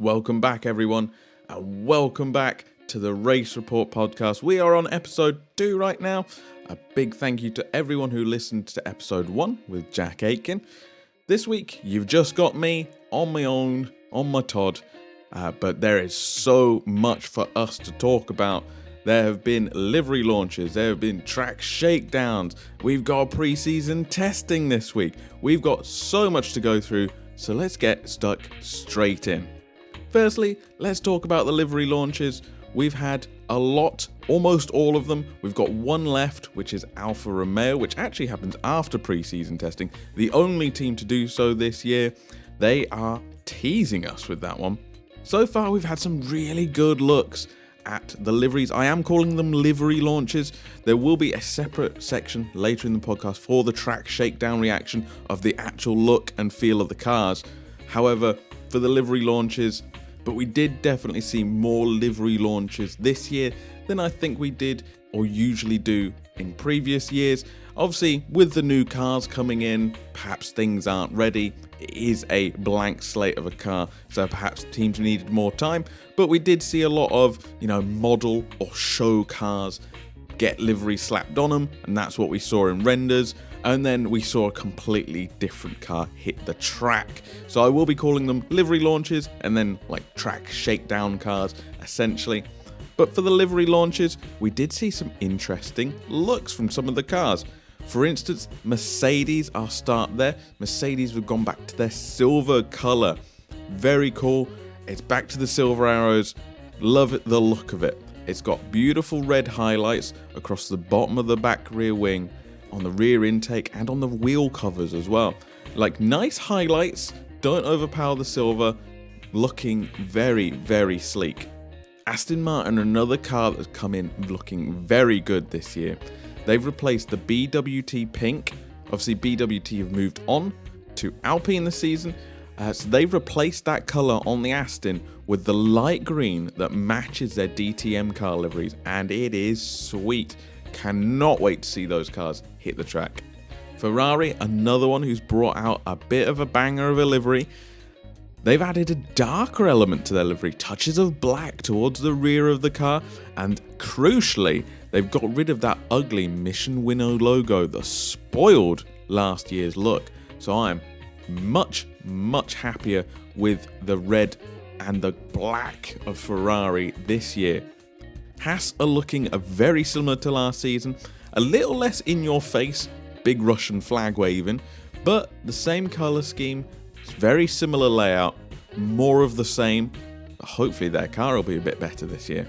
Welcome back, everyone, and welcome back to the Race Report podcast. We are on episode 2 right now. A big thank you to everyone who listened to episode 1 with Jack Aitken. This week, you've just got me on my own, on my Todd, but there is so much for us to talk about. There have been livery launches, there have been track shakedowns, we've got pre-season testing this week. We've got so much to go through, so let's get stuck straight in. Firstly, let's talk about the livery launches. We've had a lot, almost all of them. We've got one left, which is Alfa Romeo, which actually happens after pre-season testing. The only team to do so this year. They are teasing us with that one. So far, we've had some really good looks at the liveries. I am calling them livery launches. There will be a separate section later in the podcast for the track shakedown reaction of the actual look and feel of the cars. However, for the livery launches, but we did definitely see more livery launches this year than I think we did or usually do in previous years. Obviously, with the new cars coming in, perhaps things aren't ready. It is a blank slate of a car, so perhaps teams needed more time. But we did see a lot of, model or show cars get livery slapped on them, and that's what we saw in renders. And then we saw a completely different car hit the track. So I will be calling them livery launches and then track shakedown cars, essentially. But for the livery launches, we did see some interesting looks from some of the cars. For instance, Mercedes, I'll start there. Mercedes have gone back to their silver color. Very cool. It's back to the silver arrows. Love it, the look of it. It's got beautiful red highlights across the bottom of the back rear wing, on the rear intake, and on the wheel covers as well. Nice highlights, don't overpower the silver, looking very, very sleek. Aston Martin, another car that's come in looking very good this year. They've replaced the BWT pink. Obviously, BWT have moved on to Alpine this season. So they've replaced that colour on the Aston with the light green that matches their DTM car liveries, and it is sweet. Cannot wait to see those cars hit the track. Ferrari, another one who's brought out a bit of a banger of a livery. They've added a darker element to their livery, touches of black towards the rear of the car, and crucially, they've got rid of that ugly Mission Winnow logo that spoiled last year's look. So I'm much, much happier with the red and the black of Ferrari this year. Haas are looking very similar to last season, a little less in your face, big Russian flag waving, but the same colour scheme, very similar layout, more of the same. Hopefully their car will be a bit better this year.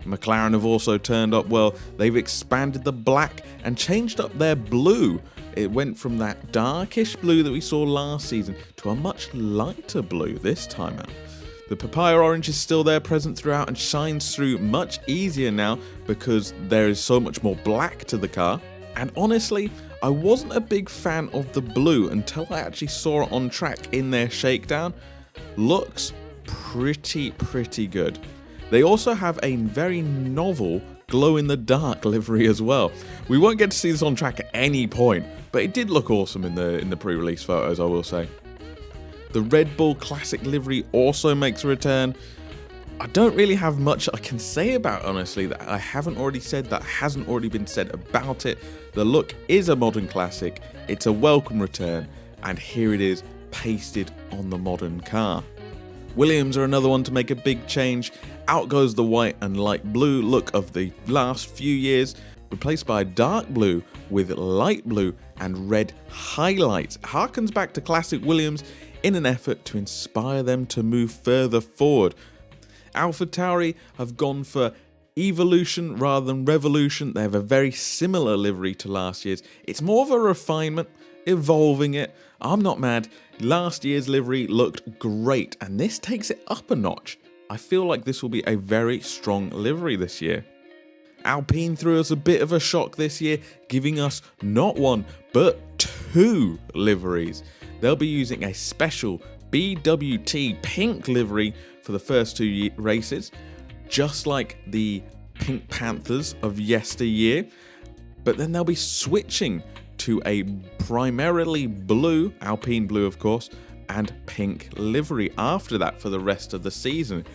McLaren have also turned up well. They've expanded the black and changed up their blue. It went from that darkish blue that we saw last season to a much lighter blue this time out. The papaya orange is still there, present throughout, and shines through much easier now because there is so much more black to the car. And honestly, I wasn't a big fan of the blue until I actually saw it on track in their shakedown. Looks pretty good. They also have a very novel glow-in-the-dark livery as well. We won't get to see this on track at any point, but it did look awesome in the pre-release photos, I will say. The Red Bull Classic livery also makes a return. I don't really have much I can say about it, honestly, that I haven't already said, that hasn't already been said about it. The look is a modern classic, it's a welcome return, and here it is, pasted on the modern car. Williams are another one to make a big change. Out goes the white and light blue look of the last few years, replaced by dark blue with light blue and red highlights. Harkens back to classic Williams in an effort to inspire them to move further forward. AlphaTauri have gone for evolution rather than revolution. They have a very similar livery to last year's. It's more of a refinement, evolving it. I'm not mad. Last year's livery looked great, and this takes it up a notch. I feel like this will be a very strong livery this year. Alpine threw us a bit of a shock this year, giving us not one, but 2 liveries. They'll be using a special BWT pink livery for the first 2 races, just like the Pink Panthers of yesteryear, but then they'll be switching to a primarily blue, Alpine blue of course, and pink livery after that for the rest of the season.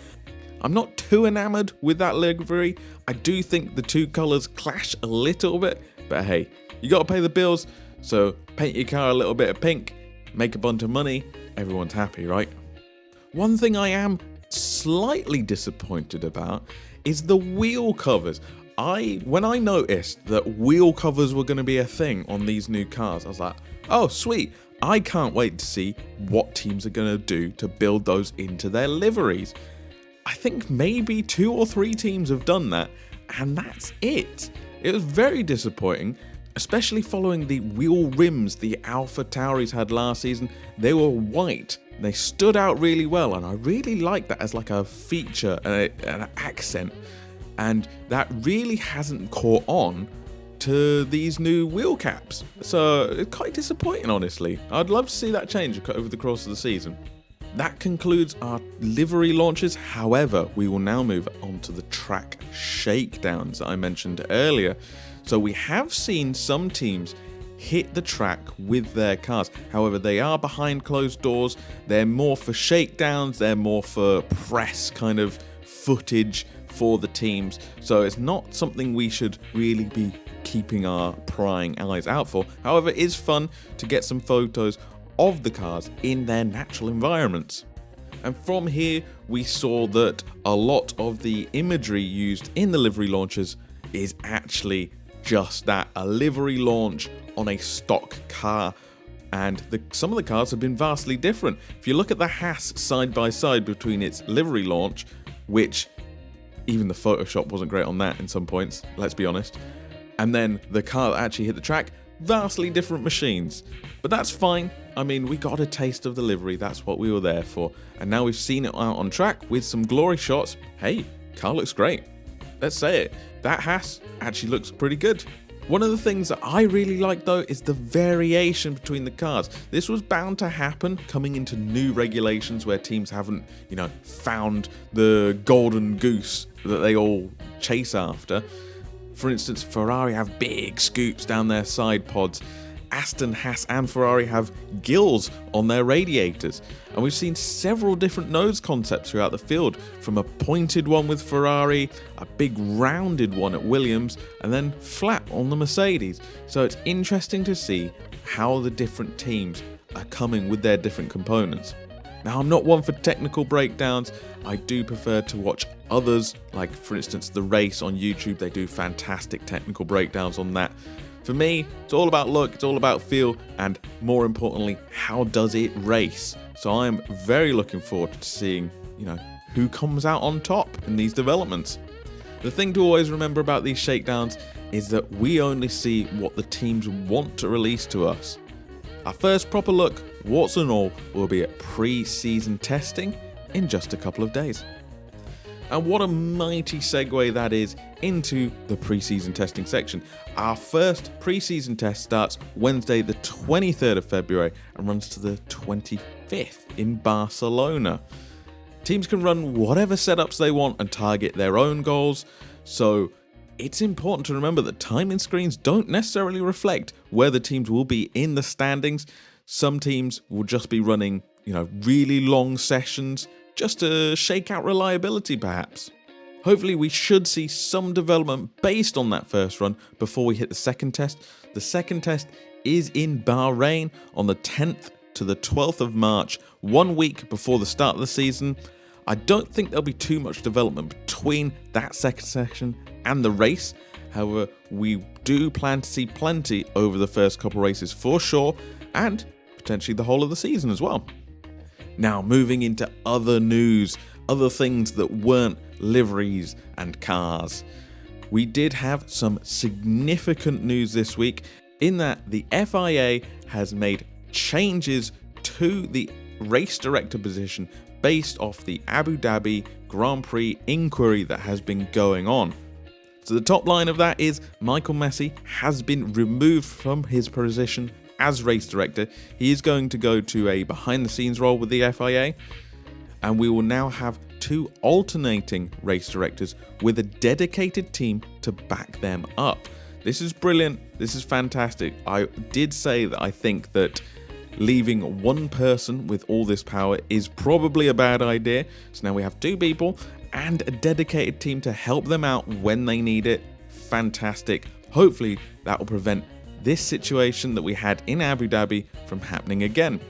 I'm not too enamored with that livery. I do think the two colours clash a little bit, but hey, you got to pay the bills, so paint your car a little bit of pink, make a bunch of money, everyone's happy, right? One thing I am slightly disappointed about is the wheel covers. When I noticed that wheel covers were going to be a thing on these new cars, I was like, oh sweet, I can't wait to see what teams are going to do to build those into their liveries. I think maybe 2 or 3 teams have done that, and that's it. It was very disappointing, especially following the wheel rims the Alpha Tauris had last season. They were white. They stood out really well, and I really like that as like a feature, an accent. And that really hasn't caught on to these new wheel caps. So it's quite disappointing, honestly. I'd love to see that change over the course of the season. That concludes our livery launches. However, we will now move on to the track shakedowns that I mentioned earlier. So we have seen some teams hit the track with their cars. However, they are behind closed doors. They're more for shakedowns. They're more for press kind of footage for the teams. So it's not something we should really be keeping our prying eyes out for. However, it is fun to get some photos of the cars in their natural environments. And from here, we saw that a lot of the imagery used in the livery launches is actually just that, a livery launch on a stock car. And some of the cars have been vastly different. If you look at the Haas side by side between its livery launch, which even the Photoshop wasn't great on that in some points, let's be honest, and then the car that actually hit the track, vastly different machines. But that's fine. I mean, we got a taste of the livery, that's what we were there for. And now we've seen it out on track with some glory shots. Hey, car looks great. Let's say it. That Haas actually looks pretty good. One of the things that I really like though is the variation between the cars. This was bound to happen coming into new regulations where teams haven't, found the golden goose that they all chase after. For instance, Ferrari have big scoops down their side pods. Aston, Haas and Ferrari have gills on their radiators. And we've seen several different nose concepts throughout the field, from a pointed one with Ferrari, a big rounded one at Williams, and then flat on the Mercedes. So it's interesting to see how the different teams are coming with their different components. Now, I'm not one for technical breakdowns. I do prefer to watch others, like for instance the race on YouTube. They do fantastic technical breakdowns on that. For me, it's all about look, it's all about feel, and more importantly, how does it race? So I'm very looking forward to seeing, who comes out on top in these developments. The thing to always remember about these shakedowns is that we only see what the teams want to release to us. Our first proper look, warts and all, will be at pre-season testing in just a couple of days. And what a mighty segue that is into the pre-season testing section. Our first pre-season test starts Wednesday the 23rd of February and runs to the 25th in Barcelona. Teams can run whatever setups they want and target their own goals, so it's important to remember that timing screens don't necessarily reflect where the teams will be in the standings. Some teams will just be running, really long sessions just to shake out reliability perhaps. Hopefully we should see some development based on that first run before we hit the second test. The second test is in Bahrain on the 10th to the 12th of March, 1 week before the start of the season. I don't think there'll be too much development between that second section and the race. However, we do plan to see plenty over the first couple races for sure, and potentially the whole of the season as well. Now, moving into other news, other things that weren't liveries and cars. We did have some significant news this week in that the FIA has made changes to the race director position based off the Abu Dhabi Grand Prix inquiry that has been going on. So the top line of that is Michael Messi has been removed from his position as race director. He is going to go to a behind the scenes role with the FIA, and we will now have 2 alternating race directors with a dedicated team to back them up. This is brilliant. This is fantastic. I did say that I think that leaving one person with all this power is probably a bad idea. So now we have 2 people and a dedicated team to help them out when they need it. Fantastic. Hopefully that will prevent this situation that we had in Abu Dhabi from happening again.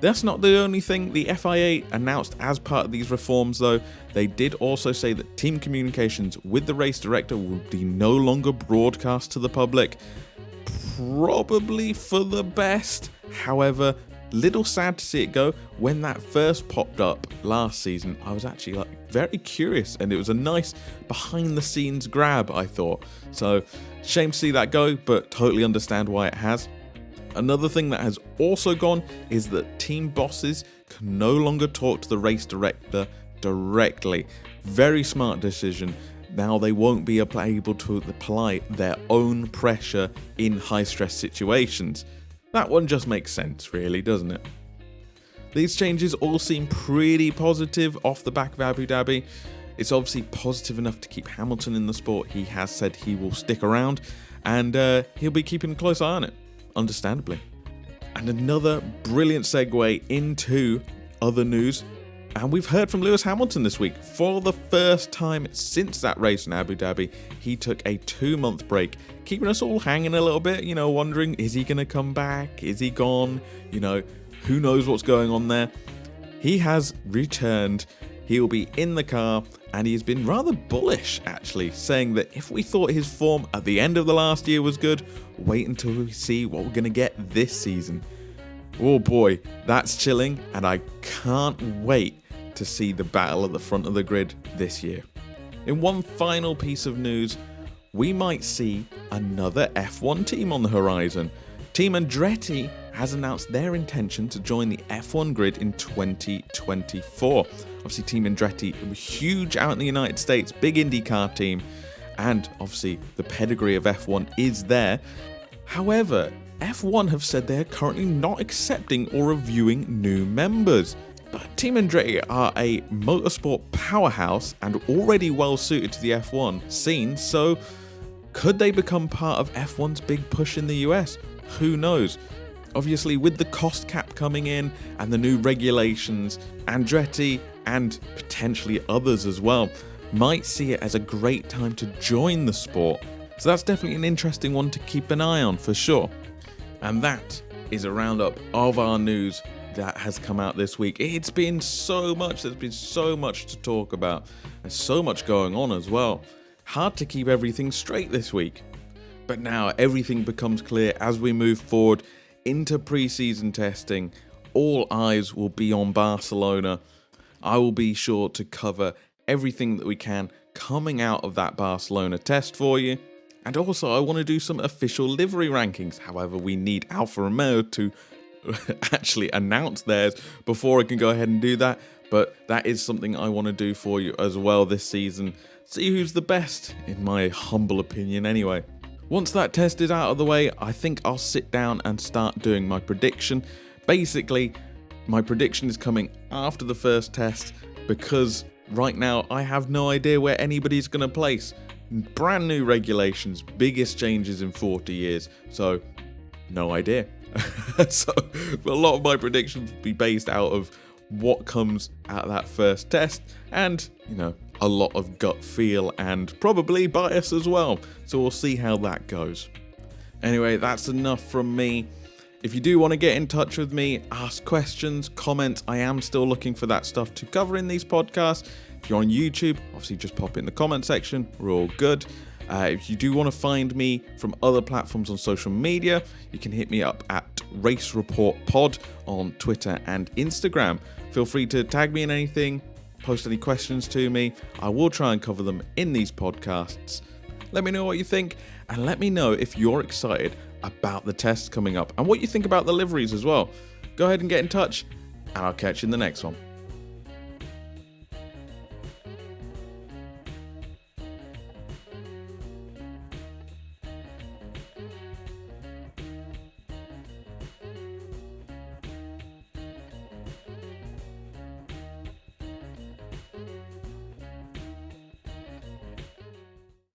That's not the only thing the FIA announced as part of these reforms though. They did also say that team communications with the race director will be no longer broadcast to the public. Probably for the best. However, little sad to see it go. When that first popped up last season, I was actually very curious, and it was a nice behind the scenes grab, I thought. So shame to see that go, but totally understand why it has. Another thing that has also gone is that team bosses can no longer talk to the race director directly. Very smart decision. Now they won't be able to apply their own pressure in high-stress situations. That one just makes sense, really, doesn't it? These changes all seem pretty positive off the back of Abu Dhabi. It's obviously positive enough to keep Hamilton in the sport. He has said he will stick around, and he'll be keeping a close eye on it, understandably. And another brilliant segue into other news. And we've heard from Lewis Hamilton this week. For the first time since that race in Abu Dhabi, he took a 2-month break, keeping us all hanging a little bit, wondering, is he going to come back? Is he gone? Who knows what's going on there? He has returned. He will be in the car, and he's been rather bullish, actually, saying that if we thought his form at the end of the last year was good, wait until we see what we're going to get this season. Oh boy, that's chilling, and I can't wait to see the battle at the front of the grid this year. In one final piece of news, we might see another F1 team on the horizon. Team Andretti has announced their intention to join the F1 grid in 2024. Obviously, Team Andretti was huge out in the United States, big IndyCar team, and obviously the pedigree of F1 is there. However, F1 have said they are currently not accepting or reviewing new members. But Team Andretti are a motorsport powerhouse and already well suited to the F1 scene, so could they become part of F1's big push in the US? Who knows? Obviously, with the cost cap coming in and the new regulations, Andretti and potentially others as well might see it as a great time to join the sport. So that's definitely an interesting one to keep an eye on for sure. And that is a roundup of our news that has come out this week. It's been so much, there's been so much to talk about and so much going on as well. Hard to keep everything straight this week. But now everything becomes clear as we move forward into pre-season testing. All eyes will be on Barcelona. I will be sure to cover everything that we can coming out of that Barcelona test for you. And also I want to do some official livery rankings. However, we need Alfa Romeo to actually announce theirs before I can go ahead and do that, but that is something I want to do for you as well this season. See who's the best, in my humble opinion anyway. Once that test is out of the way, I think I'll sit down and start doing my prediction. Basically, my prediction is coming after the first test because right now I have no idea where anybody's going to place. Brand new regulations, biggest changes in 40 years, so no idea. So a lot of my predictions will be based out of what comes out of that first test and, a lot of gut feel and probably bias as well. So we'll see how that goes. Anyway, that's enough from me. If you do want to get in touch with me, ask questions, comment, I am still looking for that stuff to cover in these podcasts. If you're on YouTube, obviously just pop it in the comment section. We're all good. If you do want to find me from other platforms on social media, you can hit me up at Race Report Pod on Twitter and Instagram. Feel free to tag me in anything, post any questions to me. I will try and cover them in these podcasts. Let me know what you think, and let me know if you're excited about the tests coming up and what you think about the liveries as well. Go ahead and get in touch, and I'll catch you in the next one.